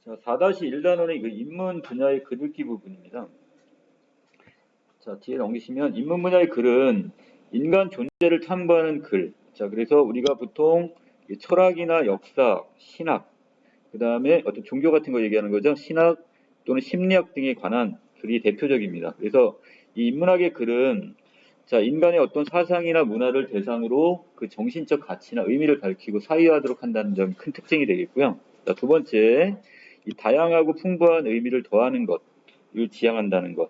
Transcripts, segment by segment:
자, 4-1단원의 그 인문 분야의 글읽기 부분입니다. 자, 뒤에 넘기시면 인문 분야의 글은 인간 존재를 탐구하는 글. 자, 그래서 우리가 보통 철학이나 역사, 신학, 그 다음에 어떤 종교 같은 거 얘기하는 거죠. 신학 또는 심리학 등에 관한 글이 대표적입니다. 그래서 이 인문학의 글은 자, 인간의 어떤 사상이나 문화를 대상으로 그 정신적 가치나 의미를 밝히고 사유하도록 한다는 점이 큰 특징이 되겠고요. 자, 두 번째, 이 다양하고 풍부한 의미를 더하는 것을 지향한다는 것.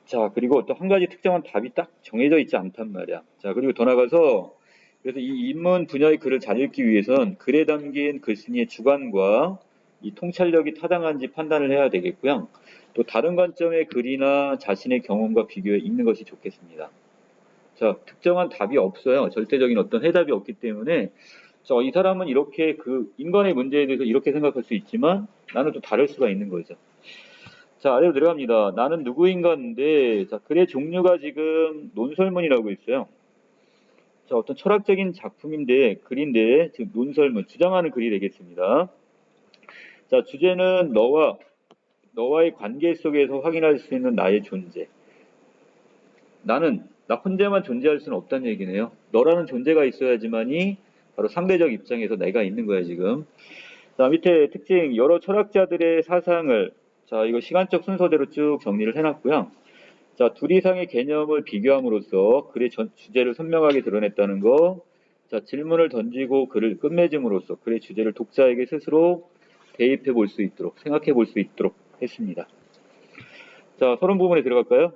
자, 그리고 또 한 가지 특정한 답이 딱 정해져 있지 않단 말이야. 자, 그리고 더 나가서 그래서 이 인문 분야의 글을 잘 읽기 위해선 글에 담긴 글쓴이의 주관과 이 통찰력이 타당한지 판단을 해야 되겠고요. 또 다른 관점의 글이나 자신의 경험과 비교해 읽는 것이 좋겠습니다. 자, 특정한 답이 없어요. 절대적인 어떤 해답이 없기 때문에 이 사람은 이렇게 그 인간의 문제에 대해서 이렇게 생각할 수 있지만 나는 또 다를 수가 있는 거죠. 자, 아래로 내려갑니다. 나는 누구인가인데, 자, 글의 종류가 지금 논설문이라고 있어요. 자, 어떤 철학적인 작품인데, 글인데, 지금 논설문, 주장하는 글이 되겠습니다. 자, 주제는 너와의 관계 속에서 확인할 수 있는 나의 존재. 나 혼자만 존재할 수는 없다는 얘기네요. 너라는 존재가 있어야지만이 바로 상대적 입장에서 내가 있는 거야, 지금. 자, 밑에 특징, 여러 철학자들의 사상을, 자, 이거 시간적 순서대로 쭉 정리를 해놨고요. 자, 둘 이상의 개념을 비교함으로써 글의 주제를 선명하게 드러냈다는 거. 자, 질문을 던지고 글을 끝맺음으로써 글의 주제를 독자에게 스스로 대입해 볼 수 있도록, 생각해 볼 수 있도록 했습니다. 자, 서론 부분에 들어갈까요?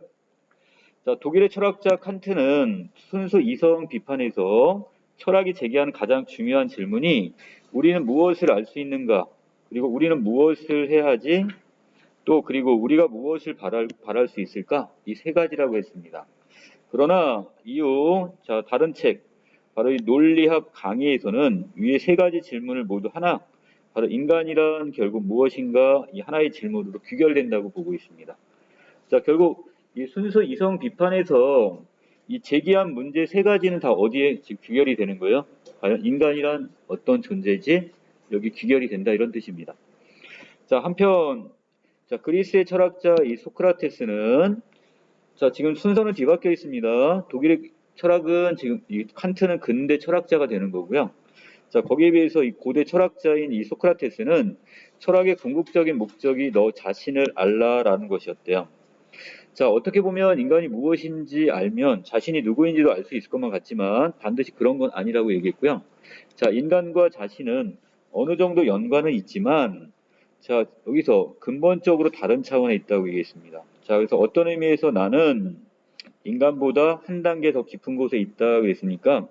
자, 독일의 철학자 칸트는 순수 이성 비판에서 철학이 제기하는 가장 중요한 질문이 우리는 무엇을 알 수 있는가? 그리고 우리는 무엇을 해야 하지? 또 그리고 우리가 무엇을 바랄 수 있을까? 이 세 가지라고 했습니다. 그러나 이후 다른 책 바로 이 논리학 강의에서는 위의 세 가지 질문을 모두 하나 바로 인간이란 결국 무엇인가 이 하나의 질문으로 귀결된다고 보고 있습니다. 자, 결국 이 순수 이성 비판에서 이 제기한 문제 세 가지는 다 어디에 지금 귀결이 되는 거예요? 과연 인간이란 어떤 존재지? 여기 귀결이 된다 이런 뜻입니다. 자, 한편 그리스의 철학자 이 소크라테스는 지금 순서는 뒤바뀌어 있습니다. 독일의 철학은 지금 이 칸트는 근대 철학자가 되는 거고요. 자, 거기에 비해서 이 고대 철학자인 이 소크라테스는 철학의 궁극적인 목적이 너 자신을 알라라는 것이었대요. 자, 어떻게 보면 인간이 무엇인지 알면 자신이 누구인지도 알 수 있을 것만 같지만 반드시 그런 건 아니라고 얘기했고요. 자, 인간과 자신은 어느 정도 연관은 있지만 자, 여기서 근본적으로 다른 차원에 있다고 얘기했습니다. 자, 그래서 어떤 의미에서 나는 인간보다 한 단계 더 깊은 곳에 있다 그랬으니까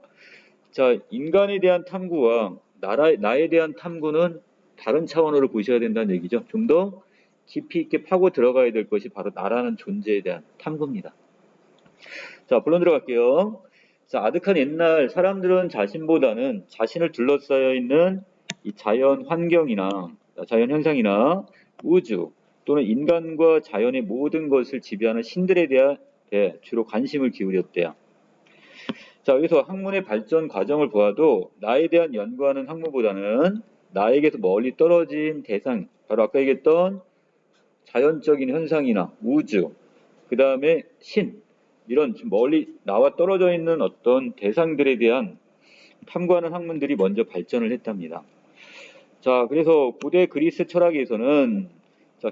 자, 인간에 대한 탐구와 나에 대한 탐구는 다른 차원으로 보셔야 된다는 얘기죠. 좀 더 깊이 있게 파고 들어가야 될 것이 바로 나라는 존재에 대한 탐구입니다. 자, 본론 들어갈게요. 자, 아득한 옛날 사람들은 자신보다는 자신을 둘러싸여 있는 이 자연 환경이나 자연 현상이나 우주 또는 인간과 자연의 모든 것을 지배하는 신들에 대해 주로 관심을 기울였대요. 자, 여기서 학문의 발전 과정을 보아도 나에 대한 연구하는 학문보다는 나에게서 멀리 떨어진 대상, 바로 아까 얘기했던 자연적인 현상이나 우주, 그 다음에 신, 이런 멀리 나와 떨어져 있는 어떤 대상들에 대한 탐구하는 학문들이 먼저 발전을 했답니다. 자, 그래서 고대 그리스 철학에서는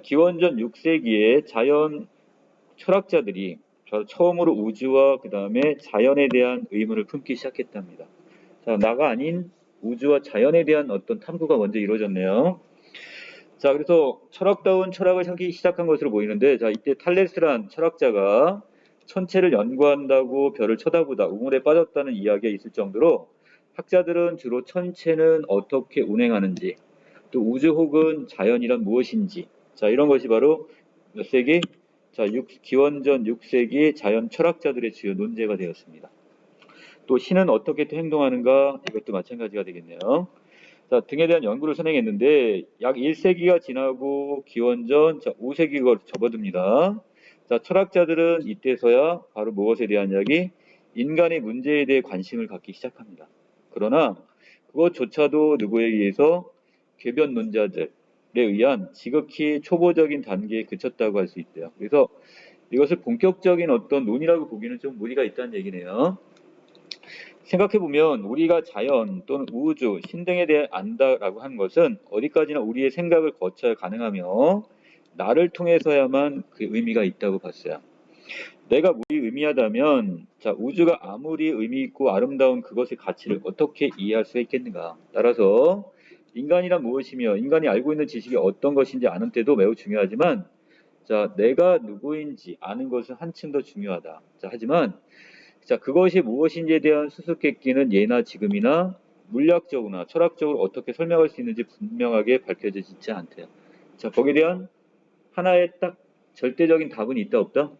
기원전 6세기에 자연 철학자들이 처음으로 우주와 그 다음에 자연에 대한 의문을 품기 시작했답니다. 자, 나가 아닌 우주와 자연에 대한 어떤 탐구가 먼저 이루어졌네요. 자, 그래서 철학다운 철학을 하기 시작한 것으로 보이는데, 자, 이때 탈레스란 철학자가 천체를 연구한다고 별을 쳐다보다 우물에 빠졌다는 이야기가 있을 정도로 학자들은 주로 천체는 어떻게 운행하는지, 또 우주 혹은 자연이란 무엇인지, 자, 이런 것이 바로 몇 세기? 자, 기원전 6세기 자연 철학자들의 주요 논제가 되었습니다. 또 신은 어떻게 행동하는가? 이것도 마찬가지가 되겠네요. 자, 등에 대한 연구를 선행했는데 약 1세기가 지나고 기원전 5세기가 접어듭니다. 자, 철학자들은 이때서야 바로 무엇에 대한 이야기? 인간의 문제에 대해 관심을 갖기 시작합니다. 그러나 그것조차도 누구에 의해서 궤변론자들, 의한 지극히 초보적인 단계에 그쳤다고 할 수 있대요. 그래서 이것을 본격적인 어떤 논의라고 보기는 좀 무리가 있다는 얘기네요. 생각해보면 우리가 자연 또는 우주, 신 등에 대해 안다라고 하는 것은 어디까지나 우리의 생각을 거쳐야 가능하며 나를 통해서야만 그 의미가 있다고 봤어요. 내가 무의미하다면 자, 우주가 아무리 의미 있고 아름다운 그것의 가치를 어떻게 이해할 수 있겠는가. 따라서 인간이란 무엇이며 인간이 알고 있는 지식이 어떤 것인지 아는 때도 매우 중요하지만 자, 내가 누구인지 아는 것은 한층 더 중요하다. 자, 하지만 자, 그것이 무엇인지에 대한 수수께끼는 예나 지금이나 물리학적으로나 철학적으로 어떻게 설명할 수 있는지 분명하게 밝혀지지 않대요. 자, 거기에 대한 하나의 딱 절대적인 답은 있다 없다?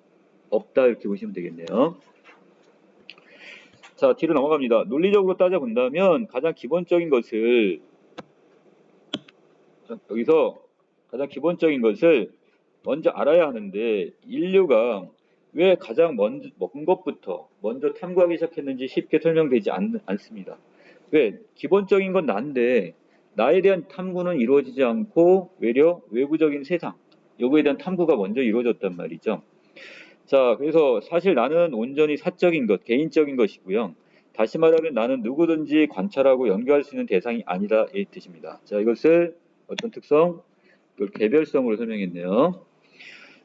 없다 이렇게 보시면 되겠네요. 자, 뒤로 넘어갑니다. 논리적으로 따져본다면 가장 기본적인 것을 여기서 가장 기본적인 것을 먼저 알아야 하는데 인류가 왜 가장 먼 것부터 먼저 탐구하기 시작했는지 쉽게 설명되지 않습니다. 왜? 기본적인 건 난데 나에 대한 탐구는 이루어지지 않고 외려 외부적인 세상 요거에 대한 탐구가 먼저 이루어졌단 말이죠. 자, 그래서 사실 나는 온전히 사적인 것, 개인적인 것이고요. 다시 말하면 나는 누구든지 관찰하고 연결할 수 있는 대상이 아니다 이 뜻입니다. 자, 이것을 어떤 특성? 이걸 개별성으로 설명했네요.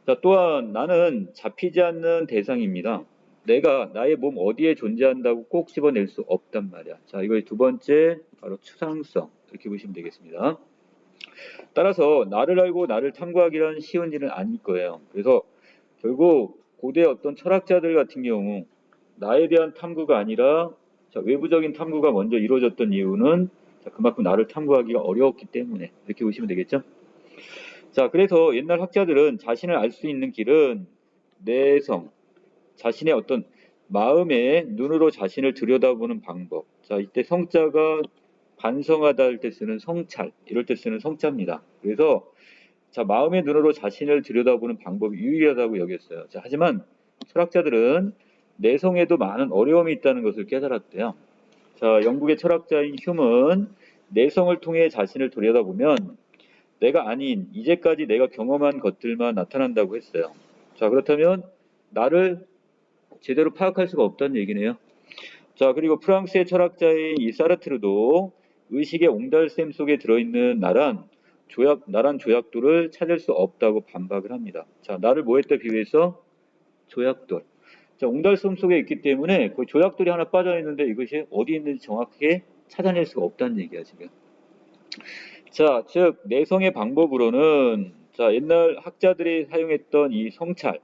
자, 또한 나는 잡히지 않는 대상입니다. 내가 나의 몸 어디에 존재한다고 꼭 집어낼 수 없단 말이야. 자, 이거의 두 번째 바로 추상성 이렇게 보시면 되겠습니다. 따라서 나를 알고 나를 탐구하기란 쉬운 일은 아닐 거예요. 그래서 결국 고대 어떤 철학자들 같은 경우 나에 대한 탐구가 아니라 자, 외부적인 탐구가 먼저 이루어졌던 이유는 자, 그만큼 나를 탐구하기가 어려웠기 때문에 이렇게 보시면 되겠죠. 자, 그래서 옛날 학자들은 자신을 알 수 있는 길은 내성, 자신의 어떤 마음의 눈으로 자신을 들여다보는 방법. 자, 이때 성자가 반성하다 할 때 쓰는 성찰, 이럴 때 쓰는 성자입니다. 그래서 자, 마음의 눈으로 자신을 들여다보는 방법이 유일하다고 여겼어요. 자, 하지만 철학자들은 내성에도 많은 어려움이 있다는 것을 깨달았대요. 자, 영국의 철학자인 휴먼 내성을 통해 자신을 들여다보면 내가 아닌 이제까지 내가 경험한 것들만 나타난다고 했어요. 자, 그렇다면 나를 제대로 파악할 수가 없다는 얘기네요. 자, 그리고 프랑스의 철학자인 이 사르트르도 의식의 옹달샘 속에 들어있는 나란 조약돌을 찾을 수 없다고 반박을 합니다. 자, 나를 뭐했다 비유해서 조약돌. 자, 옹달샘 속에 있기 때문에 그 조약돌이 하나 빠져 있는데 이것이 어디 있는지 정확하게 찾아낼 수가 없다는 얘기야, 지금. 자, 즉 내성의 방법으로는 자, 옛날 학자들이 사용했던 이 성찰,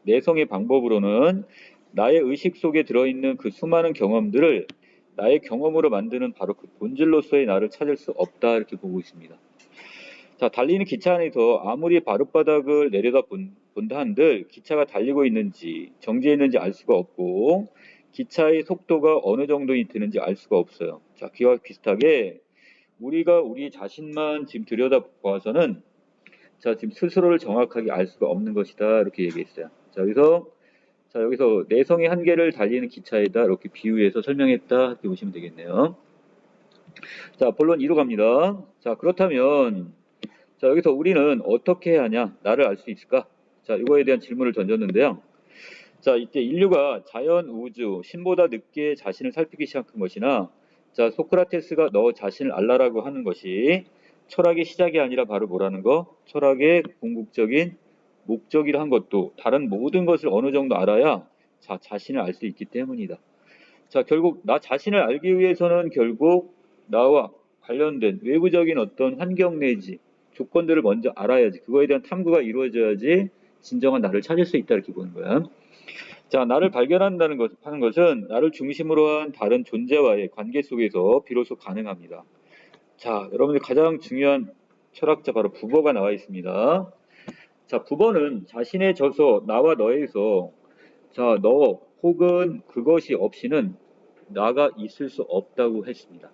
내성의 방법으로는 나의 의식 속에 들어있는 그 수많은 경험들을 나의 경험으로 만드는 바로 그 본질로서의 나를 찾을 수 없다 이렇게 보고 있습니다. 자, 달리는 기차 안에서 아무리 바룻바닥을 본다 한들 기차가 달리고 있는지 정지해 있는지 알 수가 없고 기차의 속도가 어느 정도 되는지 알 수가 없어요. 자, 그와 비슷하게 우리가 우리 자신만 지금 들여다보아서는 자, 지금 스스로를 정확하게 알 수가 없는 것이다 이렇게 얘기했어요. 자, 여기서 내성의 한계를 달리는 기차에다 이렇게 비유해서 설명했다 이렇게 보시면 되겠네요. 자, 본론 2로 갑니다. 자, 그렇다면 자, 여기서 우리는 어떻게 해야 하냐? 나를 알 수 있을까? 자, 이거에 대한 질문을 던졌는데요. 자, 이때 인류가 자연, 우주, 신보다 늦게 자신을 살피기 시작한 것이나 자, 소크라테스가 너 자신을 알라라고 하는 것이 철학의 시작이 아니라 바로 뭐라는 거? 철학의 궁극적인 목적이라 한 것도 다른 모든 것을 어느 정도 알아야 자, 자신을 알 수 있기 때문이다. 자, 결국 나 자신을 알기 위해서는 결국 나와 관련된 외부적인 어떤 환경 내지 조건들을 먼저 알아야지. 그거에 대한 탐구가 이루어져야지 진정한 나를 찾을 수 있다 이렇게 보는 거야. 자, 나를 발견한다는 하는 것은 나를 중심으로 한 다른 존재와의 관계 속에서 비로소 가능합니다. 자, 여러분들 가장 중요한 철학자 바로 부버가 나와 있습니다. 자, 부버는 자신의 저서 나와 너에서 자, 너 혹은 그것이 없이는 나가 있을 수 없다고 했습니다.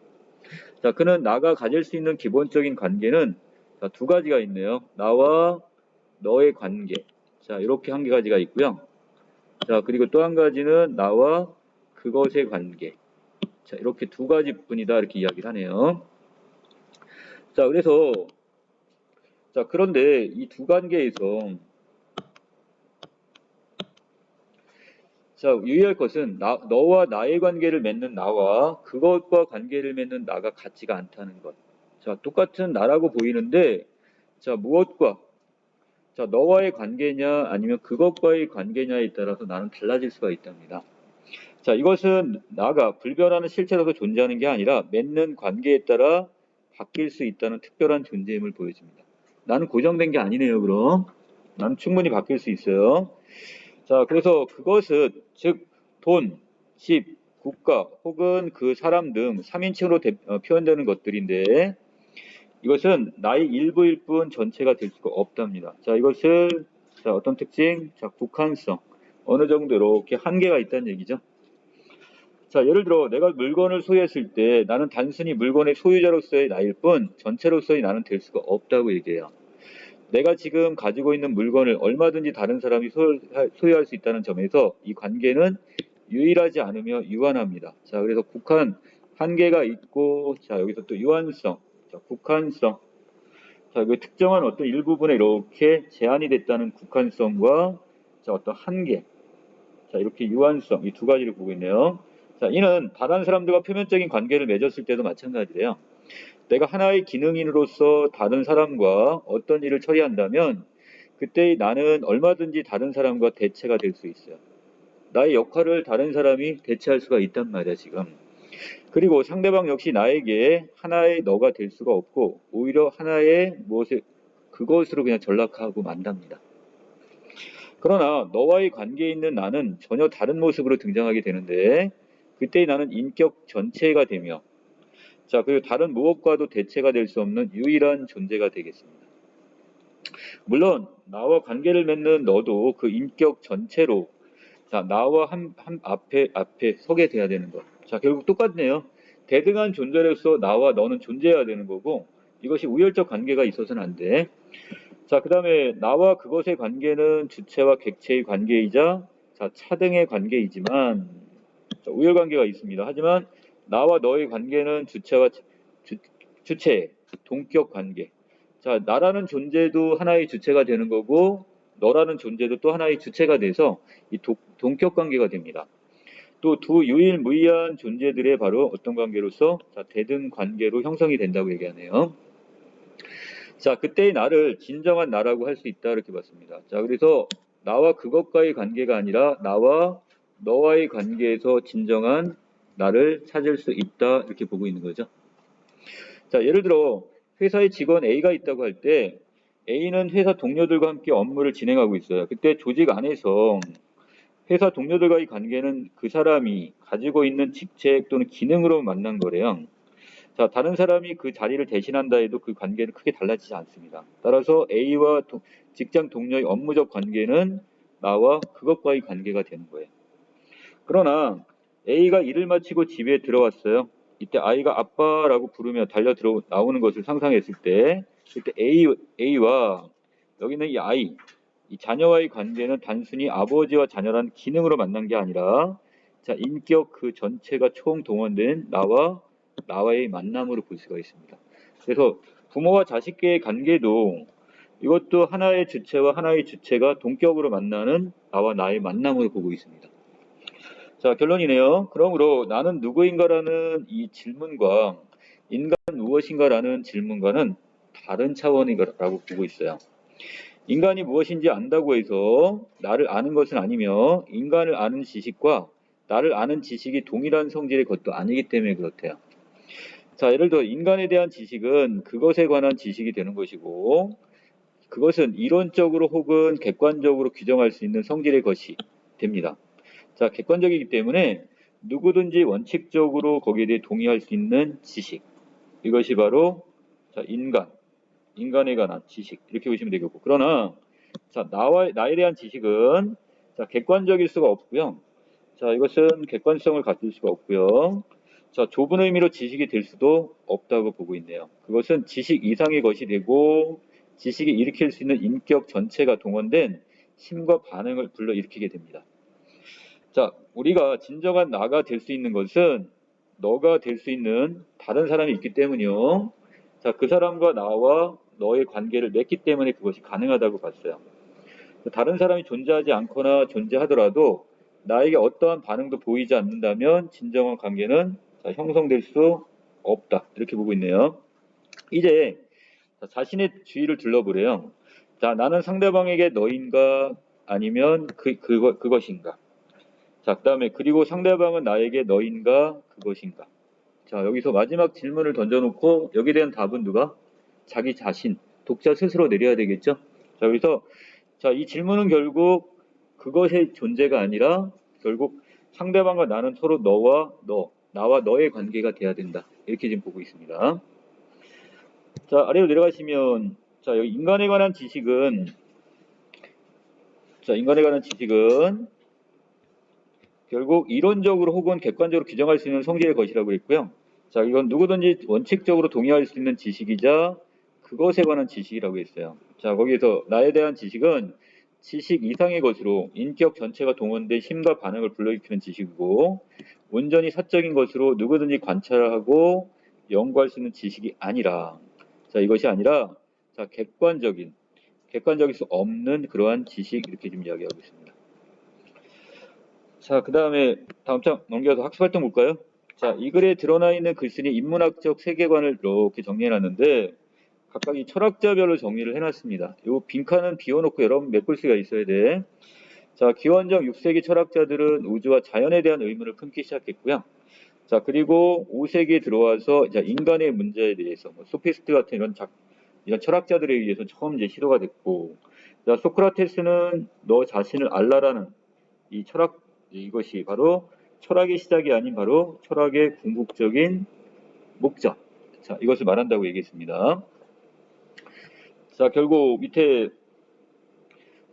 자, 그는 나가 가질 수 있는 기본적인 관계는 자, 두 가지가 있네요. 나와 너의 관계. 자, 이렇게 한 가지가 있고요. 자, 그리고 또 한 가지는 나와 그것의 관계. 자, 이렇게 두 가지 뿐이다 이렇게 이야기를 하네요. 자, 그래서 자, 그런데 이 두 관계에서 자, 유의할 것은 너와 나의 관계를 맺는 나와 그것과 관계를 맺는 나가 같지가 않다는 것. 자, 똑같은 나라고 보이는데 자, 무엇과 자, 너와의 관계냐 아니면 그것과의 관계냐에 따라서 나는 달라질 수가 있답니다. 자, 이것은 나가 불변하는 실체로서 존재하는 게 아니라 맺는 관계에 따라 바뀔 수 있다는 특별한 존재임을 보여줍니다. 나는 고정된 게 아니네요, 그럼. 나는 충분히 바뀔 수 있어요. 자, 그래서 그것은 즉 돈, 집, 국가 혹은 그 사람 등 3인칭으로 표현되는 것들인데 이것은 나의 일부일 뿐 전체가 될 수가 없답니다. 자, 이것을 자, 어떤 특징? 자, 국한성. 어느 정도 이렇게 한계가 있다는 얘기죠. 자, 예를 들어 내가 물건을 소유했을 때 나는 단순히 물건의 소유자로서의 나일 뿐 전체로서의 나는 될 수가 없다고 얘기해요. 내가 지금 가지고 있는 물건을 얼마든지 다른 사람이 소유할 수 있다는 점에서 이 관계는 유일하지 않으며 유한합니다. 자, 그래서 국한, 한계가 있고, 자, 여기서 또 유한성, 자, 국한성. 자, 그 특정한 어떤 일부분에 이렇게 제한이 됐다는 국한성과 자, 어떤 한계, 자, 이렇게 유한성, 이 두 가지를 보고 있네요. 자, 이는 다른 사람들과 표면적인 관계를 맺었을 때도 마찬가지래요. 내가 하나의 기능인으로서 다른 사람과 어떤 일을 처리한다면 그때 나는 얼마든지 다른 사람과 대체가 될 수 있어요. 나의 역할을 다른 사람이 대체할 수가 있단 말이야, 지금. 그리고 상대방 역시 나에게 하나의 너가 될 수가 없고 오히려 하나의 무엇을 그것으로 그냥 전락하고 만답니다. 그러나 너와의 관계에 있는 나는 전혀 다른 모습으로 등장하게 되는데 그때 나는 인격 전체가 되며 자, 그리고 다른 무엇과도 대체가 될 수 없는 유일한 존재가 되겠습니다. 물론 나와 관계를 맺는 너도 그 인격 전체로 자, 나와 한 앞에 서게 돼야 되는 것. 자, 결국 똑같네요. 대등한 존재로서 나와 너는 존재해야 되는 거고 이것이 우열적 관계가 있어서는 안 돼. 자, 그다음에 나와 그것의 관계는 주체와 객체의 관계이자 자, 차등의 관계이지만 자, 우열 관계가 있습니다. 하지만 나와 너의 관계는 주체와 주체, 동격 관계. 자, 나라는 존재도 하나의 주체가 되는 거고 너라는 존재도 또 하나의 주체가 돼서 이 동격 관계가 됩니다. 또 두 유일무이한 존재들의 바로 어떤 관계로서 자, 대등 관계로 형성이 된다고 얘기하네요. 자, 그때의 나를 진정한 나라고 할 수 있다 이렇게 봤습니다. 자, 그래서 나와 그것과의 관계가 아니라 나와 너와의 관계에서 진정한 나를 찾을 수 있다 이렇게 보고 있는 거죠. 자, 예를 들어 회사에 직원 A가 있다고 할 때 A는 회사 동료들과 함께 업무를 진행하고 있어요. 그때 조직 안에서 회사 동료들과의 관계는 그 사람이 가지고 있는 직책 또는 기능으로 만난 거래요. 자, 다른 사람이 그 자리를 대신한다 해도 그 관계는 크게 달라지지 않습니다. 따라서 A와 직장 동료의 업무적 관계는 나와 그것과의 관계가 되는 거예요. 그러나 A가 일을 마치고 집에 들어왔어요. 이때 아이가 아빠라고 부르며 달려 나오는 것을 상상했을 때 그때 A와 여기는 이 아이, 이 자녀와의 관계는 단순히 아버지와 자녀라는 기능으로 만난 게 아니라 자, 인격 그 전체가 총동원된 나와의 만남으로 볼 수가 있습니다. 그래서 부모와 자식과의 관계도 이것도 하나의 주체와 하나의 주체가 동격으로 만나는 나와 나의 만남으로 보고 있습니다. 자, 결론이네요. 그러므로 나는 누구인가라는 이 질문과 인간은 무엇인가라는 질문과는 다른 차원이라고 보고 있어요. 인간이 무엇인지 안다고 해서 나를 아는 것은 아니며 인간을 아는 지식과 나를 아는 지식이 동일한 성질의 것도 아니기 때문에 그렇대요. 자, 예를 들어 인간에 대한 지식은 그것에 관한 지식이 되는 것이고 그것은 이론적으로 혹은 객관적으로 규정할 수 있는 성질의 것이 됩니다. 자, 객관적이기 때문에 누구든지 원칙적으로 거기에 대해 동의할 수 있는 지식. 이것이 바로 자, 인간에 관한 지식. 이렇게 보시면 되겠고. 그러나 자, 나에 대한 지식은 자, 객관적일 수가 없고요. 자, 이것은 객관성을 가질 수가 없고요. 자, 좁은 의미로 지식이 될 수도 없다고 보고 있네요. 그것은 지식 이상의 것이 되고 지식이 일으킬 수 있는 인격 전체가 동원된 힘과 반응을 불러일으키게 됩니다. 자, 우리가 진정한 나가 될 수 있는 것은 너가 될 수 있는 다른 사람이 있기 때문이요. 자, 그 사람과 나와 너의 관계를 맺기 때문에 그것이 가능하다고 봤어요. 다른 사람이 존재하지 않거나 존재하더라도 나에게 어떠한 반응도 보이지 않는다면 진정한 관계는 형성될 수 없다. 이렇게 보고 있네요. 이제 자신의 주위를 둘러보래요. 자, 나는 상대방에게 너인가 아니면 그것인가? 자, 그 다음에 그리고 상대방은 나에게 너인가 그것인가? 자, 여기서 마지막 질문을 던져놓고 여기에 대한 답은 누가? 자기 자신, 독자 스스로 내려야 되겠죠? 자, 여기서 자, 이 질문은 결국 그것의 존재가 아니라 결국 상대방과 나는 서로 나와 너의 관계가 돼야 된다. 이렇게 지금 보고 있습니다. 자, 아래로 내려가시면 자, 여기 인간에 관한 지식은 결국 이론적으로 혹은 객관적으로 규정할 수 있는 성질의 것이라고 했고요. 자, 이건 누구든지 원칙적으로 동의할 수 있는 지식이자 그것에 관한 지식이라고 했어요. 자, 거기에서 나에 대한 지식은 지식 이상의 것으로 인격 전체가 동원된 힘과 반응을 불러일으키는 지식이고 온전히 사적인 것으로 누구든지 관찰하고 연구할 수 있는 지식이 아니라 자, 이것이 아니라 자, 객관적일 수 없는 그러한 지식 이렇게 좀 이야기하고 있습니다. 자, 그 다음에 다음 장 넘겨서 학습활동 볼까요? 자, 이 글에 드러나 있는 글쓴이 인문학적 세계관을 이렇게 정리해놨는데 각각 이 철학자별로 정리를 해놨습니다. 요 빈칸은 비워놓고 여러분 메꿀 수가 있어야 돼. 자, 기원전 6세기 철학자들은 우주와 자연에 대한 의문을 품기 시작했고요. 자, 그리고 5세기에 들어와서 이제 인간의 문제에 대해서 소피스트 같은 이런 철학자들에 의해서 처음 이제 시도가 됐고, 자, 소크라테스는 너 자신을 알라라는 이것이 바로 철학의 시작이 아닌 바로 철학의 궁극적인 목적. 자, 이것을 말한다고 얘기했습니다. 자, 결국 밑에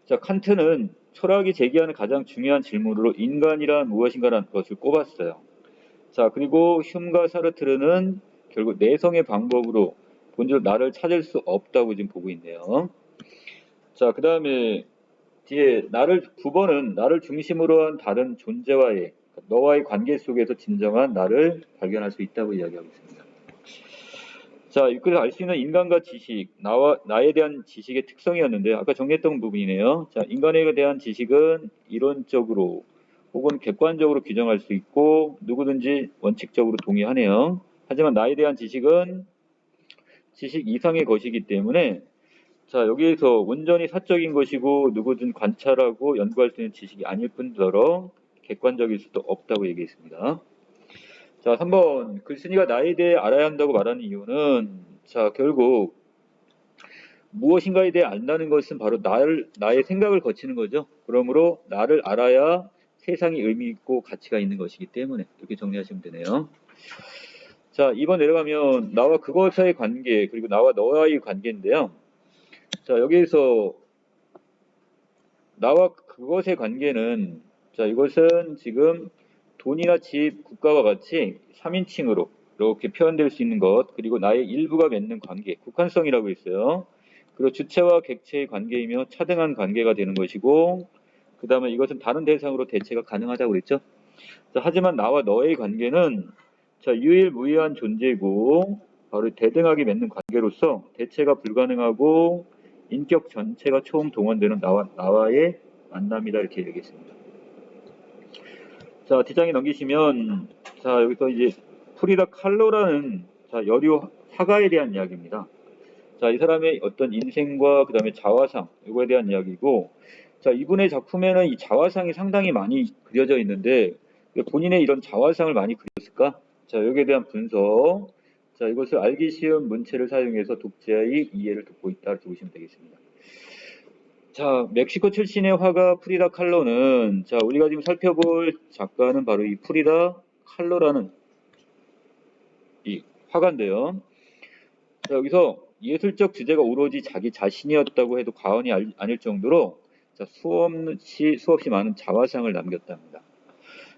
자, 칸트는 철학이 제기하는 가장 중요한 질문으로 인간이란 무엇인가라는 것을 꼽았어요. 자, 그리고 흉과 사르트르는 결국 내성의 방법으로 본질 나를 찾을 수 없다고 지금 보고 있네요. 자, 그 다음에 뒤에 9번은 나를 중심으로 한 다른 존재와의 너와의 관계 속에서 진정한 나를 발견할 수 있다고 이야기하고 있습니다. 자, 그래서 알 수 있는 인간과 지식, 나에 대한 지식의 특성이었는데 아까 정리했던 부분이네요. 자, 인간에 대한 지식은 이론적으로 혹은 객관적으로 규정할 수 있고 누구든지 원칙적으로 동의하네요. 하지만 나에 대한 지식은 지식 이상의 것이기 때문에 자, 여기에서 온전히 사적인 것이고 누구든 관찰하고 연구할 수 있는 지식이 아닐 뿐더러 객관적일 수도 없다고 얘기했습니다. 자, 3번 글쓴이가 나에 대해 알아야 한다고 말하는 이유는 자, 결국 무엇인가에 대해 안다는 것은 바로 나의 생각을 거치는 거죠. 그러므로 나를 알아야 세상이 의미 있고 가치가 있는 것이기 때문에 이렇게 정리하시면 되네요. 자, 2번 내려가면 나와 그것의 관계 그리고 나와 너와의 관계인데요. 자, 여기에서 나와 그것의 관계는 자, 이것은 지금 돈이나 집, 국가와 같이 3인칭으로 이렇게 표현될 수 있는 것, 그리고 나의 일부가 맺는 관계, 국한성이라고 했어요. 그리고 주체와 객체의 관계이며 차등한 관계가 되는 것이고, 그 다음에 이것은 다른 대상으로 대체가 가능하다고 그랬죠. 자, 하지만 나와 너의 관계는 자, 유일무이한 존재고, 바로 대등하게 맺는 관계로서 대체가 불가능하고, 인격 전체가 처음 동원되는 나와의 만남이다 이렇게 얘기했습니다. 자, 뒷장에 넘기시면 자, 여기서 이제 프리다 칼로라는 자, 여류 화가에 대한 이야기입니다. 자, 이 사람의 어떤 인생과 그 다음에 자화상 이거에 대한 이야기고 자, 이분의 작품에는 이 자화상이 상당히 많이 그려져 있는데 왜 본인의 이런 자화상을 많이 그렸을까? 자, 여기에 대한 분석 자, 이것을 알기 쉬운 문체를 사용해서 독자의 이해를 돕고 있다 이렇게 보시면 되겠습니다. 자, 멕시코 출신의 화가 프리다 칼로는 자, 우리가 지금 살펴볼 작가는 바로 이 프리다 칼로라는 이 화가인데요. 자, 여기서 예술적 주제가 오로지 자기 자신이었다고 해도 과언이 아닐 정도로 자, 수없이 많은 자화상을 남겼답니다.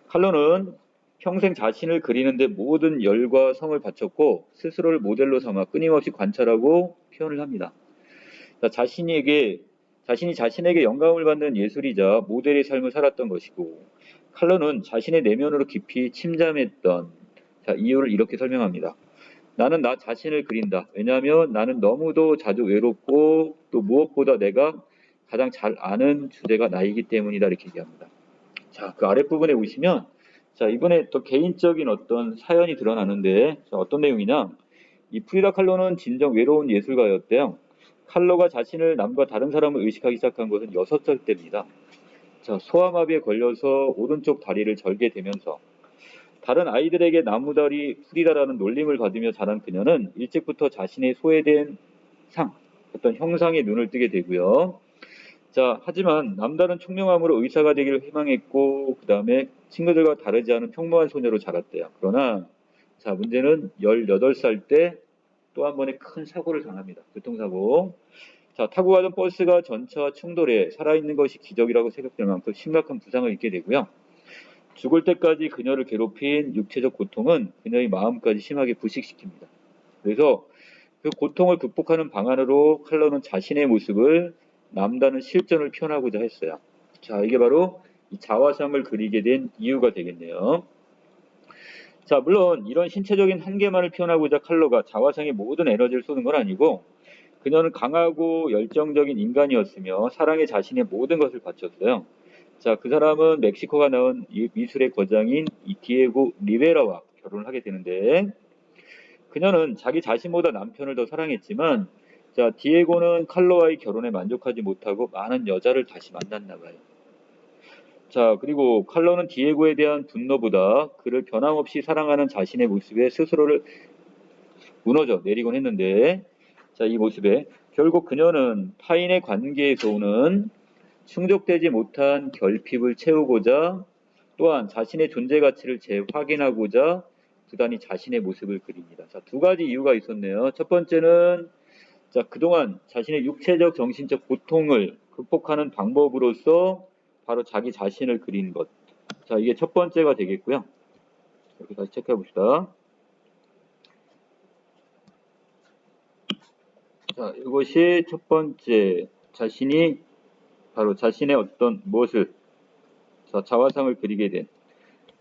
칼로는 평생 자신을 그리는데 모든 열과 성을 바쳤고 스스로를 모델로 삼아 끊임없이 관찰하고 표현을 합니다. 자, 자신이 자신에게 영감을 받는 예술이자 모델의 삶을 살았던 것이고 칼로는 자신의 내면으로 깊이 침잠했던 자, 이유를 이렇게 설명합니다. 나는 나 자신을 그린다. 왜냐하면 나는 너무도 자주 외롭고 또 무엇보다 내가 가장 잘 아는 주제가 나이기 때문이다. 이렇게 얘기합니다. 자, 그 아랫부분에 보시면 자, 이번에 또 개인적인 어떤 사연이 드러나는데 자, 어떤 내용이냐? 이 프리다 칼로는 진정 외로운 예술가였대요. 칼로가 자신을 남과 다른 사람을 의식하기 시작한 것은 6살 때입니다. 자, 소아마비에 걸려서 오른쪽 다리를 절게 되면서 다른 아이들에게 나무다리 프리다라는 놀림을 받으며 자란 그녀는 일찍부터 자신의 소외된 상, 어떤 형상에 눈을 뜨게 되고요. 자, 하지만 남다른 총명함으로 의사가 되기를 희망했고 그 다음에 친구들과 다르지 않은 평범한 소녀로 자랐대요. 그러나 자, 문제는 18살 때 또 한 번의 큰 사고를 당합니다. 교통사고. 자, 타고 가던 버스가 전차와 충돌해 살아있는 것이 기적이라고 생각될 만큼 심각한 부상을 입게 되고요. 죽을 때까지 그녀를 괴롭힌 육체적 고통은 그녀의 마음까지 심하게 부식시킵니다. 그래서 그 고통을 극복하는 방안으로 칼로는 자신의 모습을 남다른 실전을 표현하고자 했어요. 자, 이게 바로 이 자화상을 그리게 된 이유가 되겠네요. 자, 물론 이런 신체적인 한계만을 표현하고자 칼로가 자화상에 모든 에너지를 쏟은 건 아니고 그녀는 강하고 열정적인 인간이었으며 사랑에 자신의 모든 것을 바쳤어요. 자, 그 사람은 멕시코가 낳은 미술의 거장인 이 디에고 리베라와 결혼을 하게 되는데 그녀는 자기 자신보다 남편을 더 사랑했지만 자, 디에고는 칼로와의 결혼에 만족하지 못하고 많은 여자를 다시 만났나 봐요. 자, 그리고 칼로는 디에고에 대한 분노보다 그를 변함없이 사랑하는 자신의 모습에 스스로를 무너져 내리곤 했는데 자, 이 모습에 결국 그녀는 타인의 관계에서 오는 충족되지 못한 결핍을 채우고자 또한 자신의 존재 가치를 재확인하고자 부단히 자신의 모습을 그립니다. 자, 두 가지 이유가 있었네요. 첫 번째는 자, 그동안 자신의 육체적, 정신적 고통을 극복하는 방법으로서 바로 자기 자신을 그린 것. 자, 이게 첫 번째가 되겠고요. 이렇게 다시 체크해 봅시다. 자, 이것이 첫 번째 자신이 바로 자신의 어떤 무엇을 자, 자화상을 그리게 된.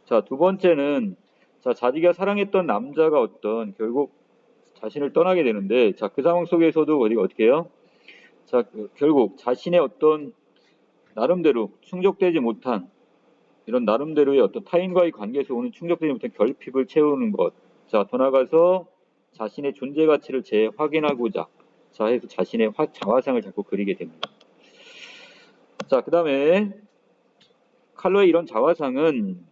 자, 두 번째는 자, 자기가 사랑했던 남자가 어떤 결국 자신을 떠나게 되는데 자, 그 상황 속에서도 우리가 어떻게 해요? 자, 결국 자신의 어떤 나름대로 충족되지 못한 이런 나름대로의 어떤 타인과의 관계에서 오는 충족되지 못한 결핍을 채우는 것. 자, 더 나아가서 자신의 존재 가치를 재확인하고자 자, 해서 자신의 자화상을 자꾸 그리게 됩니다. 자, 그 다음에 칼로의 이런 자화상은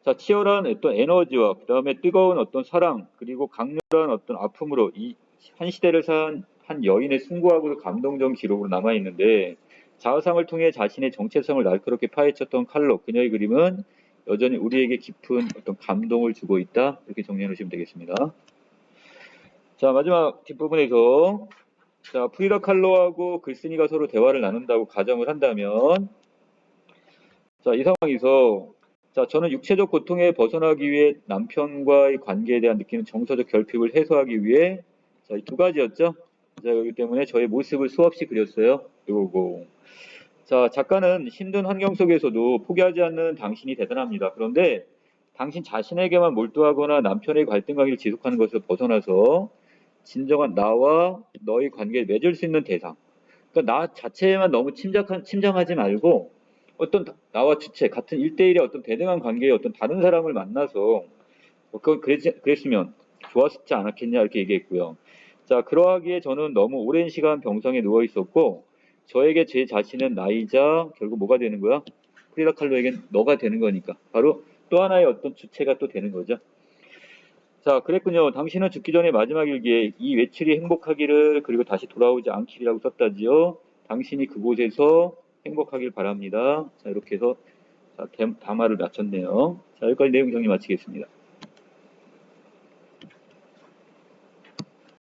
자, 치열한 어떤 에너지와 그 다음에 뜨거운 어떤 사랑 그리고 강렬한 어떤 아픔으로 이 한 시대를 산 한 여인의 숭고하고도 감동적인 기록으로 남아 있는데 자화상을 통해 자신의 정체성을 날카롭게 파헤쳤던 칼로 그녀의 그림은 여전히 우리에게 깊은 어떤 감동을 주고 있다 이렇게 정리해 놓으시면 되겠습니다. 자, 마지막 뒷부분에서 자, 프리다 칼로하고 글쓴이가 서로 대화를 나눈다고 가정을 한다면 자, 이 상황에서 자, 저는 육체적 고통에 벗어나기 위해 남편과의 관계에 대한 느끼는 정서적 결핍을 해소하기 위해 자, 이 두 가지였죠. 자, 그렇기 때문에 저의 모습을 수없이 그렸어요. 이거고. 자, 작가는 힘든 환경 속에서도 포기하지 않는 당신이 대단합니다. 그런데 당신 자신에게만 몰두하거나 남편의 갈등 관계를 지속하는 것을 벗어나서 진정한 나와 너의 관계에 맺을 수 있는 대상. 그러니까 나 자체에만 너무 침잠하지 말고 어떤 나와 주체 같은 1대1의 어떤 대등한 관계의 어떤 다른 사람을 만나서 그랬으면 좋았지 않았겠냐 이렇게 얘기했고요. 자, 그러하기에 저는 너무 오랜 시간 병상에 누워 있었고 저에게 제 자신은 나이자 결국 뭐가 되는 거야? 프리다 칼로에겐 너가 되는 거니까 바로 또 하나의 어떤 주체가 또 되는 거죠. 자, 그랬군요. 당신은 죽기 전에 마지막 일기에 이 외출이 행복하기를 그리고 다시 돌아오지 않기라고 썼다지요. 당신이 그곳에서 행복하길 바랍니다. 자, 이렇게 해서 자, 담화를 마쳤네요. 자, 여기까지 내용 정리 마치겠습니다.